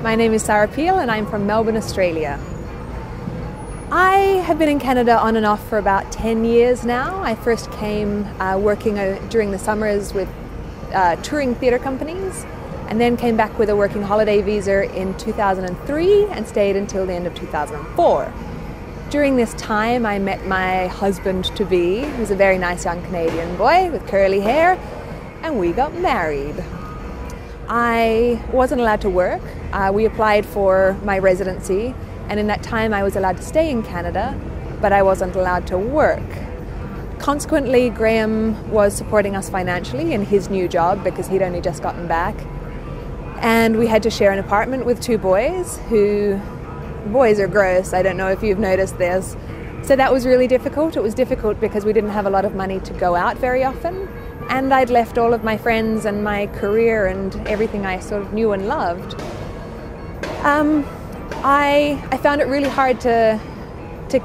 My name is Sara Peel and I'm from Melbourne, Australia. I have been in Canada on and off for about 10 years now. I first came working during the summers with touring theatre companies, and then came back with a working holiday visa in 2003 and stayed until the end of 2004. During this time I met my husband-to-be, who's a very nice young Canadian boy with curly hair, and we got married. I wasn't allowed to work. We applied for my residency, and in that time I was allowed to stay in Canada, but I wasn't allowed to work. Consequently, Graham was supporting us financially in his new job because he'd only just gotten back. And we had to share an apartment with two boys boys are gross, I don't know if you've noticed this. So that was really difficult. It was difficult because we didn't have a lot of money to go out very often. And I'd left all of my friends and my career and everything I sort of knew and loved. I found it really hard to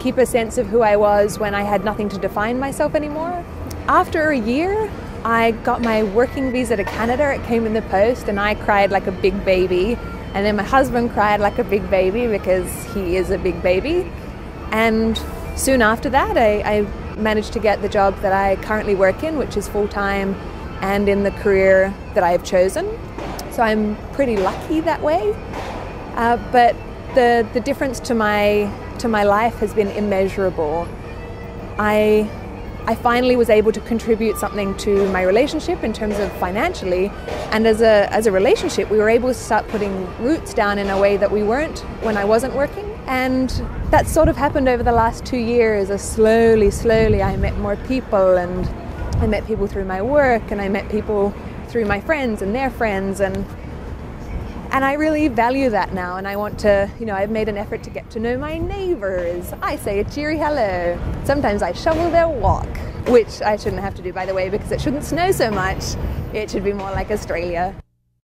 keep a sense of who I was when I had nothing to define myself anymore. After a year, I got my working visa to Canada. It came in the post and I cried like a big baby. And then my husband cried like a big baby because he is a big baby. And soon after that, I managed to get the job that I currently work in, which is full-time and in the career that I've chosen. So I'm pretty lucky that way. But the difference to my life has been immeasurable. I finally was able to contribute something to my relationship in terms of financially, and as a relationship we were able to start putting roots down in a way that we weren't when I wasn't working. And that sort of happened over the last 2 years. As slowly I met more people, and I met people through my work, and I met people through my friends and their friends, and I really value that now, and I want to, I've made an effort to get to know my neighbours. I say a cheery hello. Sometimes I shovel their walk, which I shouldn't have to do, by the way, because it shouldn't snow so much. It should be more like Australia.